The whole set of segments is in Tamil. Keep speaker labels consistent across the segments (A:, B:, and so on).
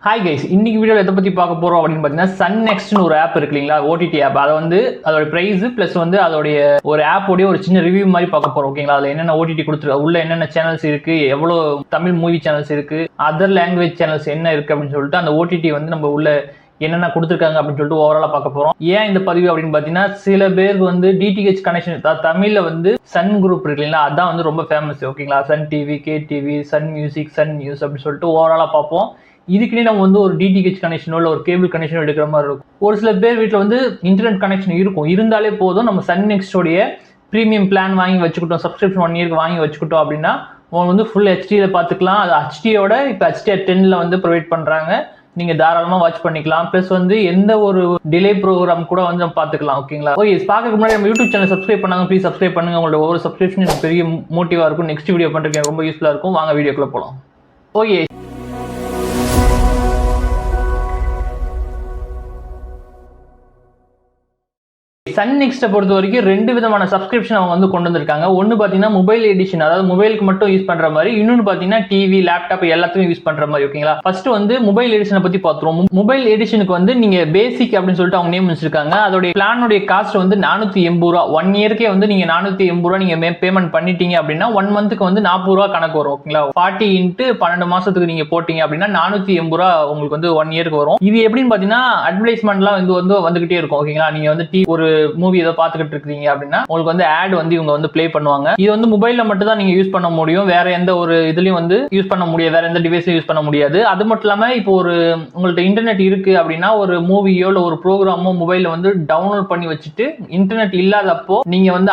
A: ஹாய் கைஸ், இன்னைக்கு வீடியோவில் எதை பற்றி பார்க்க போகிறோம் அப்படின்னு பார்த்தீங்கன்னா, சன் நெக்ஸ்ட்னு ஒரு ஆப் இருக்கு இல்லைங்களா, ஓடிடி ஆப். அதை வந்து அதோட ப்ரைஸ் ப்ளஸ் வந்து அதோடைய ஒரு ஆப்போடைய ஒரு சின்ன ரிவ்யூ மாதிரி பார்க்க போகிறோம். ஓகேங்களா, அதில் என்னென்ன ஓடிடி கொடுத்துருக்கு, உள்ள என்னென்ன சேனல்ஸ் இருக்கு, எவ்வளோ தமிழ் மூவி சேனல்ஸ் இருக்கு, அதர் லாங்குவேஜ் சேனல்ஸ் என்ன இருக்கு அப்படின்னு சொல்லிட்டு அந்த ஓடிடி வந்து நம்ம உள்ள என்னென்ன கொடுத்துருக்காங்க அப்படின்னு சொல்லிட்டு ஓவராலாக பார்க்க போகிறோம். ஏன் இந்த பதிவு அப்படின்னு பார்த்தீங்கன்னா, சில பேருக்கு வந்து டிடிஹெச் கனெக்ஷன் தமிழில் வந்து சன் குரூப் இருக்கு இல்லைங்களா, அதான் வந்து ரொம்ப ஃபேமஸ். ஓகேங்களா, Sun TV, K TV, Sun music, Sun news அப்படின்னு சொல்லிட்டு ஓவராலாக பார்ப்போம். இதுக்குன்னே நம்ம வந்து ஒரு டிடிஹெச் கனெக்ஷனோ இல்லை ஒரு கேபிள் கனெக்ஷனோ எடுக்கிற மாதிரி இருக்கும். ஒரு சில பேர் வீட்டில் வந்து இன்டர்நெட் கனெக்ஷன் இருக்கும், இருந்தாலே போதும் நம்ம சன் நெக்ஸ்டோடைய ப்ரீமியம் பிளான் வாங்கி வச்சுக்கிட்டோம், சப்ஸ்கிரிப்ஷன் 1 இயருக்கு வாங்கி வச்சுக்கிட்டோம் அப்படின்னா உங்களுக்கு வந்து ஃபுல் ஹெச்டியில் பார்த்துக்கலாம். அது ஹெச்டியோட இப்போ HDR 10 வந்து ப்ரொவைட் பண்ணுறாங்க. நீங்கள் தாராளமாக வாட்ச் பண்ணிக்கலாம். ப்ளஸ் வந்து எந்த ஒரு டிலே ப்ரோக்ராம் கூட வந்து நம்ம பார்த்துக்கலாம். ஓகேங்களா, ஓகே. பார்க்கறதுக்கு முன்னாடி நம்ம யூடியூப் சேனல் சப்ஸ்கிரைப் பண்ணாங்க, ப்ளீஸ் சப்ஸ்கிரைப் பண்ணுங்க. உங்களோட ஒவ்வொரு சப்ஸ்கிரிப்ஷன் எனக்கு பெரிய மோட்டிவாக இருக்கும். நெக்ஸ்ட் வீடியோ பண்ணுறதுக்கு ரொம்ப யூஸ்ஃபுல்லாக இருக்கும். வாங்க வீடியோக்குள்ளே போகலாம். ஓகே, சன் நெக்ஸ்ட்டை பொறுத்த வரைக்கும் 2 விதமான சப்ஸ்கிரிப்ஷன் அவங்க வந்து கொண்டு வந்திருக்காங்க. ஒன்று பார்த்தீங்கன்னா மொபைல் எடிஷன், அதாவது மொபைலுக்கு மட்டும் யூஸ் பண்ணுற மாதிரி. இன்னொன்று பார்த்தீங்கன்னா டிவி, லேப்டாப் எல்லாத்துக்கும் யூஸ் பண்ணுற மாதிரி. ஓகேங்களா, ஃபர்ஸ்ட் வந்து மொபைல் எடிஷனை பற்றி பார்த்துருவோம். மொபைல் எடிஷனுக்கு வந்து நீங்கள் பேசிக் அப்படின்னு சொல்லிட்டு அவங்க நேம் வச்சிருக்காங்க. அதோடைய பிளானுடைய காஸ்ட் வந்து 480 ரூபா. 1 இயர்க்கே வந்து நீங்கள் 480 ரூபா நீங்கள் பேமெண்ட் பண்ணிட்டீங்க அப்படின்னா 1 மந்த்துக்கு வந்து 40 ரூபா கணக்கு வரும். ஓகேங்களா, 40 × 12 மாசத்துக்கு நீங்கள் போட்டீங்க அப்படின்னா 480 ரூபா உங்களுக்கு வந்து 1 இயருக்கு வரும். இது எப்படின்னு பார்த்தீங்கன்னா அட்வர்டைஸ்மெண்ட்லாம் வந்து வந்துகிட்டே இருக்கும். ஓகேங்களா, நீங்கள் வந்து ஒரு மூவி ஏதோ பார்த்துக்கிட்டு இருக்கீங்க அப்படின்னா உங்களுக்கு வந்து ஆட் வந்து இவங்க வந்து ப்ளே பண்ணுவாங்க. இது வந்து மொபைல்ல மட்டும் தான் நீங்க யூஸ் பண்ண முடியும், வேற எந்த ஒரு இதுலயும் வந்து யூஸ் பண்ண முடியாது, வேற எந்த டிவைஸ்லயும் யூஸ் பண்ண முடியாது. அது மட்டும் இல்லாம இப்போ ஒரு உங்கள்ட்ட இன்டர்நெட் இருக்கு அப்படின்னா ஒரு மூவியோ இல்ல ஒரு ப்ரோக்ராமோ மொபைல்ல வந்து டவுன்லோட் பண்ணி வச்சுட்டு இன்டர்நெட் இல்லாதப்போ நீங்க வந்து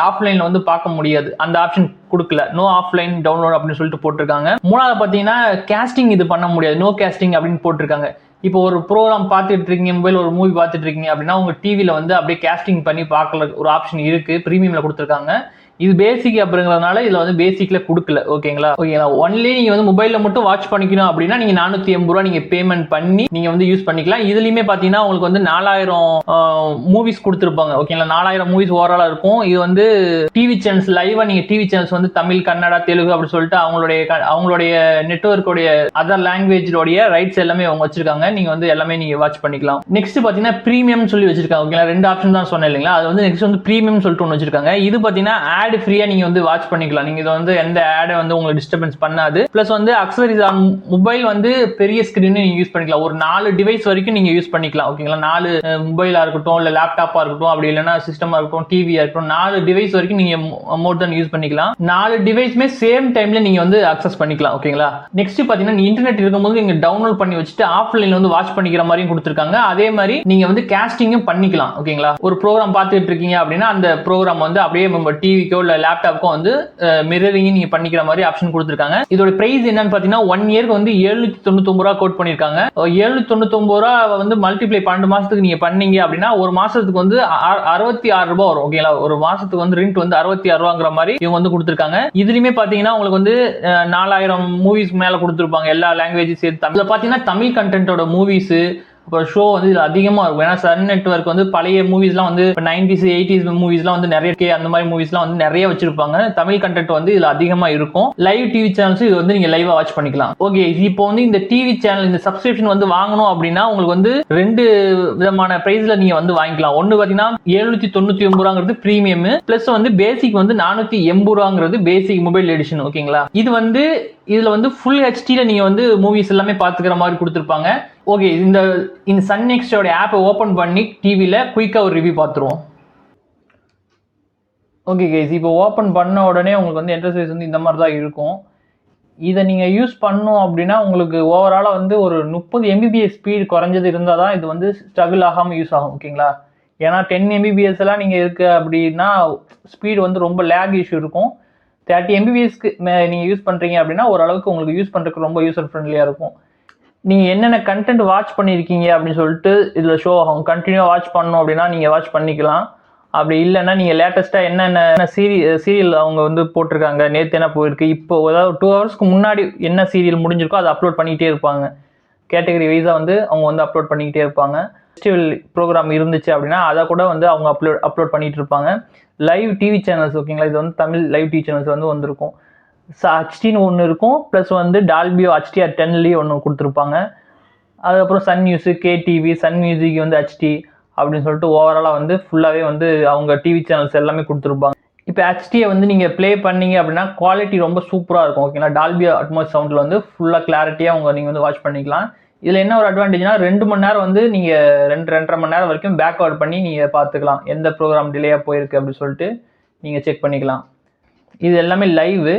A: ஆஃப்லைன்ல வந்து பார்க்க முடியாது. அந்த ஆப்ஷன் கொடுக்கல, நோ ஆஃப்லைன் டவுன்லோட் அப்படின்னு சொல்லிட்டு போட்டிருக்காங்க. மூணாவது பாத்தீங்கன்னா கேஸ்டிங் இது பண்ண முடியாது, நோ கேஸ்டிங் அப்படின்னு போட்டிருக்காங்க. இப்போ ஒரு ப்ரோக்ராம் பார்த்துட்டு இருக்கீங்க, மொபைல் ஒரு மூவி பார்த்துட்டு இருக்கீங்க அப்படின்னா உங்க டிவியில் வந்து அப்படியே கேஸ்டிங் பண்ணி பார்க்கல ஒரு ஆப்ஷன் இருக்கு, ப்ரீமியம்ல கொடுத்துருக்காங்க. இது பேசிக் அப்படிங்கிறதுனால இதுல வந்து பேசிக்ல கொடுக்கல. ஓகேங்களா, ஒன்லி நீங்க வந்து மொபைல்ல மட்டும் வாட்ச் பண்ணிக்கணும் அப்படின்னா நீங்க 480 ரூபா நீங்க பேமெண்ட் பண்ணி நீங்க வந்து யூஸ் பண்ணிக்கலாம். இதுலயுமே பாத்தீங்கன்னா உங்களுக்கு வந்து 4000 மூவிஸ் கொடுத்துருப்பாங்க. ஓகேங்களா, 4000 மூவிஸ் ஓவராலா இருக்கும். இது வந்து டிவி சேனல்ஸ் லைவா நீங்க டிவி சேனல்ஸ் வந்து தமிழ், கன்னடா, தெலுங்கு அப்படி சொல்லிட்டு அவங்களுடைய நெட்வொர்க்குடைய அதர் லாங்குவேஜோடைய ரைட்ஸ் எல்லாமே அவங்க வச்சிருக்காங்க. நீங்க வந்து எல்லாமே நீங்க வாட்ச் பண்ணிக்கலாம். நெக்ஸ்ட் பாத்தீங்கன்னா பிரீமியம் சொல்லி வச்சிருக்காங்க. ஓகேங்களா, 2 ஆப்ஷன் தான் சொன்னேன் இல்லைங்களா, அது வந்து நெக்ஸ்ட் வந்து பிரீமியம் சொல்லிட்டு ஒன்று வச்சிருக்காங்க. இது பாத்தீங்கன்னா ஆட் ஃப்ரீயா நீங்க வந்து வாட்ச் பண்ணிக்கலாம். நீங்க இது வந்து எந்த ஆடை வந்து உங்களுக்கு டிஸ்டர்பன்ஸ் பண்ணாது. பிளஸ் வந்து அக்சசரிஸ் ஆன் மொபைல் வந்து பெரிய ஸ்கிரீன் நீங்க யூஸ் பண்ணிக்கலாம். ஒரு 4 டிவைஸ் வரைக்கும் நீங்க யூஸ் பண்ணிக்கலாம். ஓகேங்களா, 4 மொபைலா இருக்கட்டும், இல்ல லேப்டாப்பா இருக்கட்டும், அப்படி இல்லைன்னா சிஸ்டமா இருக்கட்டும், டிவியா இருக்கட்டும், 4 டிவைஸ் வரைக்கும் நீங்க மோர் தென் யூஸ் பண்ணிக்கலாம். 4 டிவைஸ்மே சேம் டைம்ல நீங்க வந்து அக்சஸ் பண்ணிக்கலாம். ஓகேங்களா, நெக்ஸ்ட் பாத்தீங்கன்னா இன்டர்நெட் இருக்கும்போது நீங்க டவுன்லோட் பண்ணி வச்சுட்டு ஆஃப்லைன்ல வந்து வாட்ச் பண்ணிக்கிற மாதிரியும் கொடுத்துருக்காங்க. அதே மாதிரி நீங்க வந்து கேஸ்டிங்கும் பண்ணிக்கலாம். ஓகேங்களா, ஒரு ப்ரோக்ராம் பார்த்துட்டு இருக்கீங்க அப்படின்னா அந்த ப்ரோக்ராம் வந்து அப்படியே நம்ம டிவிக்கோ இல்ல லேப்டாப்க்கும் வந்து மிரரிங் நீங்க பண்ணிக்கிற மாதிரி ஆப்ஷன் கொடுத்துருக்காங்க. இதோட பிரைஸ் என்னன்னு பாத்தீங்கன்னா 1 இயருக்கு வந்து 799 ரூபா கோட் பண்ணிருக்காங்க. 799 ரூபா வந்து மல்டிப்ளை 12 மாசத்துக்கு நீங்க பண்ணீங்க அப்படின்னா ஒரு மாசத்துக்கு வந்து 66 ரூபாய் வரும். ஓகேங்களா, ஒரு மாசத்துக்கு வந்து ரெண்ட் வந்து 66 ரூபாங்கிற மாதிரி இவங்க வந்து கொடுத்துருக்காங்க. இதுலயுமே பாத்தீங்கன்னா உங்களுக்கு வந்து 4000 மூவிஸ் மேல கொடுத்துருப்பாங்க, எல்லா லாங்குவேஜ் சேர்த்து. இதுல பாத்தீங்கன்னா தமிழ் கண்டென்ட்டோட மூவிஸ் அப்புறம் ஷோ வந்து இது அதிகமா இருக்கும். ஏன்னா சன் நெட்வொர்க் வந்து பழைய மூவிஸ்லாம் வந்து 90s 80s மூவிஸ்லாம் வந்து நிறைய அந்த மாதிரி மூவிஸ்லாம் வந்து நிறைய வச்சிருப்பாங்க. தமிழ் கண்டென்ட் வந்து இதுல அதிகமா இருக்கும். லைவ் டிவி சேனல்ஸ் இது வந்து நீங்க லைவா வாட்ச் பண்ணிக்கலாம். ஓகே, இப்போ வந்து இந்த டிவி சேனல் இந்த சப்ஸ்கிரிப்ஷன் வந்து வாங்கணும் அப்படின்னா உங்களுக்கு வந்து 2 விதமான பிரைஸ்ல நீங்க வந்து வாங்கிக்கலாம். ஒன்னு பாத்தீங்கன்னா 799 ரூபாங்கிறது பிரீமியம், பிளஸ் வந்து பேசிக் வந்து 480 ரூபாங்கிறது பேசிக் மொபைல் எடிஷன். ஓகேங்களா, இது வந்து இதுல வந்து ஃபுல் ஹெச்டில நீங்க வந்து மூவிஸ் எல்லாமே பாத்துக்கிற மாதிரி கொடுத்துருப்பாங்க. ஓகே, இந்த சன் நெக்ஸ்டோட ஆப்பை ஓபன் பண்ணி டிவில குயிக்கா ஒரு ரிவ்யூ பார்த்துருவோம். ஓகே கைஸ், இப்போ ஓப்பன் பண்ண உடனே உங்களுக்கு வந்து இன்டர்ஃபேஸ் வந்து இந்த மாதிரி தான் இருக்கும். இதை நீங்கள் யூஸ் பண்ணோம் அப்படின்னா உங்களுக்கு ஓவராலாக வந்து ஒரு 30 Mbps ஸ்பீட் குறைஞ்சது இருந்தால் தான் இது வந்து ஸ்ட்ரகிள் ஆகாமல் யூஸ் ஆகும். ஓகேங்களா, ஏன்னா 10 Mbps எல்லாம் நீங்கள் இருக்கு அப்படின்னா ஸ்பீடு வந்து ரொம்ப லேக் இஷ்யூ இருக்கும். 30 Mbpsக்கு நீங்கள் யூஸ் பண்ணுறீங்க அப்படின்னா ஓரளவுக்கு உங்களுக்கு யூஸ் பண்ணுறதுக்கு ரொம்ப யூசர் ஃப்ரெண்ட்லியாக இருக்கும். நீங்கள் என்னென்ன கண்டென்ட் வாட்ச் பண்ணியிருக்கீங்க அப்படின்னு சொல்லிட்டு இதில் ஷோ ஆகும். கண்டினியூவாக வாட்ச் பண்ணணும் அப்படின்னா நீங்கள் வாட்ச் பண்ணிக்கலாம். அப்படி இல்லைன்னா நீங்கள் லேட்டஸ்ட்டாக என்னென்ன சீரியல் அவங்க வந்து போட்டிருக்காங்க, நேற்று என்ன போயிருக்கு, இப்போ அதாவது 2 ஹவர்ஸ்க்கு முன்னாடி என்ன சீரியல் முடிஞ்சிருக்கோ அதை அப்லோட் பண்ணிக்கிட்டே இருப்பாங்க. கேட்டகரி வைஸாக வந்து அவங்க வந்து அப்லோட் பண்ணிக்கிட்டே இருப்பாங்க. ஃபெஸ்டிவல் ப்ரோக்ராம் இருந்துச்சு அப்படின்னா அதை கூட வந்து அவங்க அப்லோட் பண்ணிட்டு இருப்பாங்க. லைவ் டிவி சேனல்ஸ், ஓகேங்களா, இது வந்து தமிழ் லைவ் டிவி சேனல்ஸ் வந்து வந்திருக்கும். ஹெச்டின்னு ஒன்று இருக்கும், ப்ளஸ் வந்து டால்பியோ HDR 10லயே ஒன்று கொடுத்துருப்பாங்க. அதுக்கப்புறம் Sun news, KTV, Sun music வந்து HD அப்படின்னு சொல்லிட்டு ஓவராலாக வந்து ஃபுல்லாகவே வந்து அவங்க டிவி சேனல்ஸ் எல்லாமே கொடுத்துருப்பாங்க. இப்போ HDயை வந்து நீங்கள் ப்ளே பண்ணீங்க அப்படின்னா குவாலிட்டி ரொம்ப சூப்பராக இருக்கும். ஓகேங்களா, டால்பி அட்மாஸ் சவுண்டில் வந்து ஃபுல்லாக கிளாரிட்டியாக நீங்கள் வந்து வாட்ச் பண்ணிக்கலாம். இதில் என்ன ஒரு அட்வான்டேஜ்னா 2 மணி நேரம் வந்து நீங்கள் 2-2.5 மணி நேரம் வரைக்கும் பேக்வர்ட் பண்ணி நீங்கள் பார்த்துக்கலாம். எந்த ப்ரோக்ராம் டிலேயாக போயிருக்கு அப்படின்னு சொல்லிட்டு நீங்கள் செக் பண்ணிக்கலாம். இது எல்லாமே லைவு.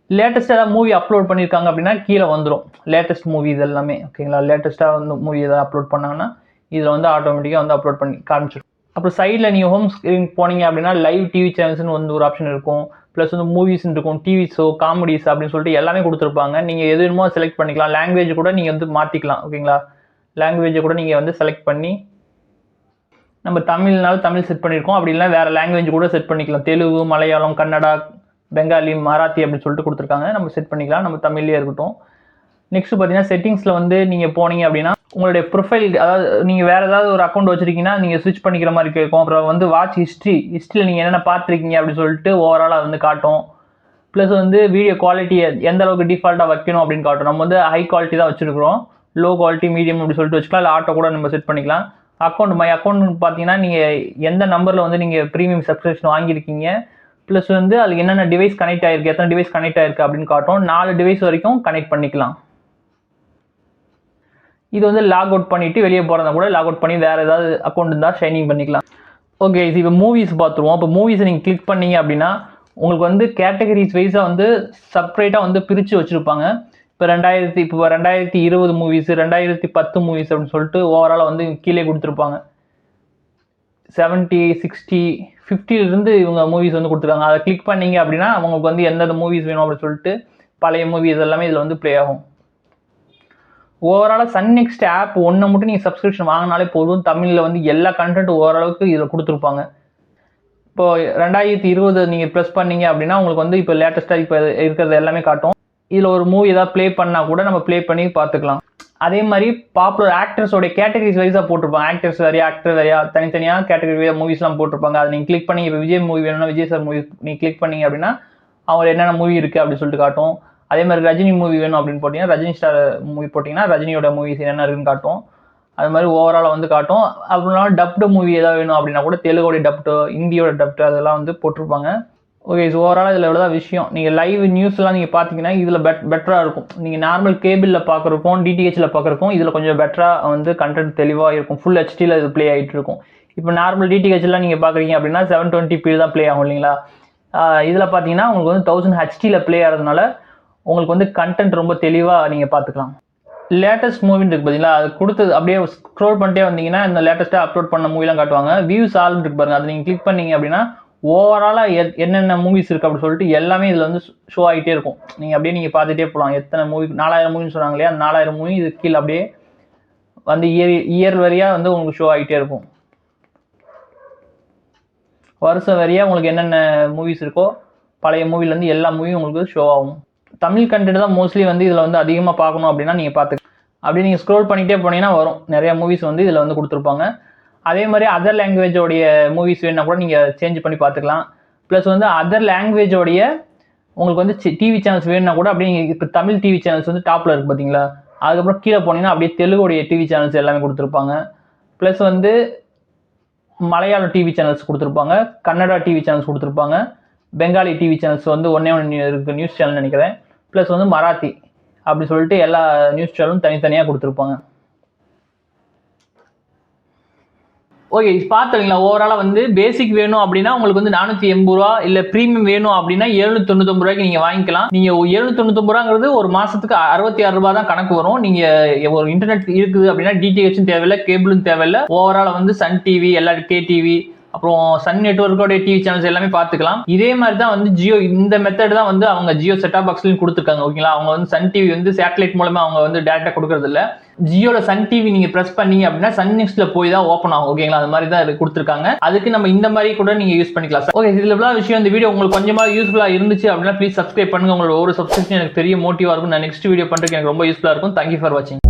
A: லேட்டஸ்ட்டாக ஏதாவது மூவி அப்லோட் பண்ணியிருக்காங்க அப்படின்னா கீழே வந்துடும் லேட்டஸ்ட் மூவி இது எல்லாமே. ஓகேங்களா, லேட்டஸ்ட்டாக வந்து மூவி ஏதாவது அப்லோட் பண்ணாங்கன்னா இதில் வந்து ஆட்டோமேட்டிக்காக வந்து அப்லோட் பண்ணி காமிச்சிடும். அப்புறம் சைடில் நீங்கள் ஹோம் ஸ்க்ரீன் போனீங்க அப்படின்னா லைவ் டிவி சேனல்ஸ்னு வந்து ஒரு ஆப்ஷன் இருக்கும். ப்ளஸ் வந்து மூவிஸ்ன்னு இருக்கும், டிவி ஷோ, காமெடிஸ் அப்படின்னு சொல்லிட்டு எல்லாமே கொடுத்துருப்பாங்க. நீங்கள் எது வேணுமோ செலக்ட் பண்ணிக்கலாம். லாங்குவேஜ் கூட நீங்கள் வந்து மாற்றிக்கலாம். ஓகேங்களா, லாங்குவேஜை கூட நீங்கள் வந்து செலக்ட் பண்ணி நம்ம தமிழ்னாலும் தமிழ் செட் பண்ணியிருக்கோம், அப்படி இல்லைனா வேறு லாங்குவேஜ் கூட செட் பண்ணிக்கலாம். தெலுங்கு, மலையாளம், கன்னடா, பெங்காலி, மராத்தி அப்படின்னு சொல்லிட்டு கொடுத்துருக்காங்க. நம்ம செட் பண்ணிக்கலாம், நம்ம தமிழ்லேயே இருக்கட்டும். நெக்ஸ்ட் பார்த்தீங்கன்னா செட்டிங்ஸில் வந்து நீங்கள் போனீங்க அப்படின்னா உங்களுடைய ப்ரொஃபைல், அதாவது நீங்கள் வேறு ஏதாவது ஒரு அக்கௌண்ட் வச்சுருக்கீங்கன்னா நீங்கள் ஸ்விட்ச் பண்ணிக்கிற மாதிரி கேட்கும். அப்புறம் வந்து வாட்ச் ஹிஸ்ட்ரியில் நீங்கள் என்னென்ன பார்த்துருக்கீங்க அப்படின்னு சொல்லிட்டு ஓவராலாக வந்து காட்டும். ப்ளஸ் வந்து வீடியோ குவாலிட்டி எந்த அளவுக்கு டிஃபால்ட்டாக வைக்கணும் அப்படின்னு காட்டும். நம்ம வந்து ஹை குவாலிட்டி தான் வச்சுருக்கிறோம், லோ குவாலிட்டி, மீடியம் அப்படி சொல்லிட்டு வச்சுக்கலாம். இல்லை ஆட்டோ கூட நம்ம செட் பண்ணிக்கலாம். அக்கௌண்ட் மை அக்கௌண்ட் பார்த்தீங்கன்னா நீங்கள் எந்த நம்பரில் வந்து நீங்கள் ப்ரீமியம் சப்ஸ்கிரிப்ஷன் வாங்கியிருக்கீங்க, ப்ளஸ் வந்து அதுக்கு என்னென்ன டிவைஸ் கனெக்ட் ஆகிருக்கு, எத்தனை டிவைஸ் கனெக்ட் ஆகிருக்கு அப்படின்னு காட்டும். 4 டிவைஸ் வரைக்கும் கனெக்ட் பண்ணிக்கலாம். இது வந்து லாக் அவுட் பண்ணிவிட்டு வெளியே போகிறதா கூட லாக் அவுட் பண்ணி வேறு ஏதாவது அக்கௌண்ட் இருந்தால் ஷைனிங் பண்ணிக்கலாம். ஓகே, இப்போ மூவிஸ் பார்த்துருவோம். இப்போ மூவிஸை நீங்கள் கிளிக் பண்ணீங்க அப்படின்னா உங்களுக்கு வந்து கேட்டகரிஸ் வைஸாக வந்து செப்பரேட்டாக வந்து பிரித்து வச்சுருப்பாங்க. இப்போ 2020 மூவிஸ், 2010 மூவிஸ் அப்படின்னு சொல்லிட்டு ஓவராலாக வந்து கீழே கொடுத்துருப்பாங்க. 70, 60, 50லேருந்து இவங்க மூவிஸ் வந்து கொடுத்துருக்காங்க. அதை கிளிக் பண்ணீங்க அப்படின்னா அவங்களுக்கு வந்து எந்தெந்த மூவிஸ் வேணும் அப்படின்னு சொல்லிட்டு பழைய மூவிஸ் எல்லாமே இதில் வந்து ப்ளே ஆகும். ஓவராலாக சன் நெக்ஸ்ட் ஆப் ஒன்று மட்டும் நீங்கள் சப்ஸ்கிரிப்ஷன் வாங்கினாலே போதும். தமிழில் வந்து எல்லா கண்டென்ட்டும் ஓரளவுக்கு இதில் கொடுத்துருப்பாங்க. இப்போ 2020 நீங்கள் ப்ரெஸ் பண்ணீங்க அப்படின்னா உங்களுக்கு வந்து இப்போ லேட்டஸ்ட்டாக இப்போ இருக்கிறது எல்லாமே காட்டும். இதில் ஒரு மூவி ஏதாவது ப்ளே பண்ணால் கூட நம்ம ப்ளே பண்ணி பார்த்துக்கலாம். அதே மாதிரி பாப்புலர் ஆக்டர்ஸோடைய கேட்டகரிஸ் வைஸாக போட்டிருப்பாங்க. ஆக்டர்ஸ் வேறையா, ஆக்டர் வேறையா, தனித்தனியாக கேட்டகரி வைஸாக மூவிஸ்லாம் போட்டிருப்பாங்க. அதை நீங்கள் கிளிக் பண்ணி இப்போ விஜய் மூவி வேணும்னா விஜய் சார் மூவி நீங்கள் கிளிக் பண்ணீங்க அப்படின்னா அவங்க என்னென்ன மூவி இருக்குது அப்படின்னு சொல்லிட்டு காட்டும். அதே மாதிரி ரஜினி மூவி வேணும் அப்படின்னு போட்டிங்கன்னா ரஜினி ஸ்டார் மூவி போட்டிங்கன்னா ரஜினியோட மூவிஸ் என்னென்ன இருக்குன்னு காட்டும். அது மாதிரி ஓவராலாக வந்து காட்டும். அப்படின்னா டப்டு மூவி ஏதாவது வேணும் அப்படின்னா கூட தெலுங்கோட டப்டு, இந்தியோட டப்டு அதெல்லாம் வந்து போட்டிருப்பாங்க. ஓகே, ஸோ ஓவராலாக இதில் எவ்வளோ விஷயம். நீங்கள் லைவ் நியூஸ்லாம் நீங்கள் பார்த்தீங்கன்னா இதில் பெட்டராக இருக்கும். நீங்கள் நார்மல் கேபிளில் பார்க்குறக்கும் DTHல பார்க்குறக்கும் இதில் கொஞ்சம் பெட்டராக வந்து கண்டென்ட் தெளிவாக இருக்கும். ஃபுல் HDயில் இது ப்ளே ஆகிட்டு இருக்கும். இப்போ நார்மல் DTHலாம் நீங்கள் பார்க்குறீங்க அப்படின்னா 720p தான் ப்ளே ஆகும் இல்லைங்களா. இதில் பார்த்தீங்கன்னா உங்களுக்கு வந்து 1000 HDயில் ப்ளே ஆகிறதுனால உங்களுக்கு வந்து கண்டென்ட் ரொம்ப தெளிவாக நீங்கள் பார்த்துக்கலாம். லேட்டஸ்ட் மூவின்னு இருக்குது பார்த்தீங்களா, அது கொடுத்தது அப்படியே ஸ்க்ரோல் பண்ணிட்டே வந்தீங்கன்னா இந்த லேட்டஸ்ட்டாக அப்லோட் பண்ண மூவிலாம் காட்டுவாங்க. வியூஸ் ஆல் இருக்கு பாருங்கள், அதை நீங்கள் கிளிக் பண்ணீங்க அப்படின்னா ஓவராலாக என்னென்ன மூவிஸ் இருக்குது அப்படின்னு சொல்லிட்டு எல்லாமே இதில் வந்து ஷோ ஆகிட்டே இருக்கும். நீங்கள் அப்படியே நீங்கள் பார்த்துட்டே போகலாம். எத்தனை மூவி, 4000 மூவின்னு சொன்னாங்க இல்லையா, 4000 மூவி இது கீழே அப்படியே வந்து இயர் வரையாக வந்து உங்களுக்கு ஷோ ஆகிட்டே இருக்கும். வருஷம் வரையாக உங்களுக்கு என்னென்ன மூவிஸ் இருக்கோ பழைய மூவிலேருந்து எல்லா மூவியும் உங்களுக்கு ஷோ ஆகும். தமிழ் கண்டென்ட் தான் மோஸ்ட்லி வந்து இதில் வந்து அதிகமாக பார்க்கணும் அப்படின்னா நீங்கள் பார்த்துக்கலாம். அப்படி நீங்கள் ஸ்க்ரோல் பண்ணிகிட்டே போனீங்கன்னா வரும் நிறையா மூவிஸ் வந்து இதில் வந்து கொடுத்துருப்பாங்க. அதே மாதிரி அதர் லாங்குவேஜோடைய மூவிஸ் வேணுன்னா கூட நீங்கள் சேஞ்ச் பண்ணி பார்த்துக்கலாம். ப்ளஸ் வந்து அதர் லாங்குவேஜோடைய உங்களுக்கு வந்து டிவி சேனல்ஸ் வேணுன்னா கூட அப்படியே இப்போ தமிழ் டிவி சேனல்ஸ் வந்து டாப்பில் இருக்குது பார்த்தீங்களா, அதுக்கப்புறம் கீழே போனீங்கன்னா அப்படியே தெலுங்குடைய டிவி சேனல்ஸ் எல்லாமே கொடுத்துருப்பாங்க. ப்ளஸ் வந்து மலையாளம் டிவி சேனல்ஸ் கொடுத்துருப்பாங்க, கன்னடா டிவி சேனல்ஸ் கொடுத்துருப்பாங்க, பெங்காலி டிவி சேனல்ஸ் வந்து ஒன்றே இருக்குது நியூஸ் சேனல் நினைக்கிறேன். ப்ளஸ் வந்து மராத்தி அப்படி சொல்லிட்டு எல்லா நியூஸ் சேனலும் தனித்தனியாக கொடுத்துருப்பாங்க. ஓகே, பார்த்தீங்களா ஓவராலாக வந்து பேசிக் வேணும் அப்படின்னா உங்களுக்கு வந்து 480 ரூபா, இல்லை ப்ரீமியம் வேணும் அப்படின்னா 799 ரூபாய்க்கு நீங்கள் வாங்கிக்கலாம். நீங்கள் 799 ரூபாங்கிறது ஒரு மாதத்துக்கு 66 ரூபா தான் கணக்கு வரும். நீங்கள் ஒரு இன்டர்நெட் இருக்குது அப்படின்னா DTHும் தேவையில்லை, கேபிளும் தேவையில்லை. ஓவராலாக வந்து சன் டிவி, எல்லா KTV, அப்புறம் சன் நெட்வொர்க்கோடைய டிவி சேனல்ஸ் எல்லாமே பார்த்துக்கலாம். இதே மாதிரி தான் வந்து ஜியோ, இந்த மெத்தட் தான் வந்து அவங்க ஜியோ செட்டாப் பாக்ஸ்லையும் கொடுத்துருக்காங்க. ஓகேங்களா, அவங்க வந்து சன் டிவி வந்து சேட்டலைட் மூலமாக அவங்க வந்து டேரக்டாக கொடுக்கறது இல்லை. ஜியோல சன் டிவி நீங்க பிரஸ் பண்ணீங்க அப்படின்னா சன் நெக்ஸ்ட்ல போய் தான் ஓப்பன் ஆகும். ஓகேங்களா, அது மாதிரி தான் கொடுத்துருக்காங்க. அதுக்கு நம்ம இந்த மாதிரி கூட நீங்க யூஸ் பண்ணிக்கலாம். ஓகே, இதுல எவ்வளவு விஷயம். இந்த வீடியோ உங்களுக்கு கொஞ்சமா யூஸ்ஃபுல்லா இருந்துச்சு அப்படின்னா ப்ளீஸ் சப்ஸ்கிரைப் பண்ணுங்க. உங்களோட ஒரு சப்ஸ்கிரிப்ஷன் எனக்கு பெரிய மோட்டிவா இருக்கும். நான் நெக்ஸ்ட் வீடியோ பண்றதுக்கு எனக்கு ரொம்ப யூஸ்ஃபுல்லா இருக்கும். தேங்க்யூ ஃபார் வாட்சிங்.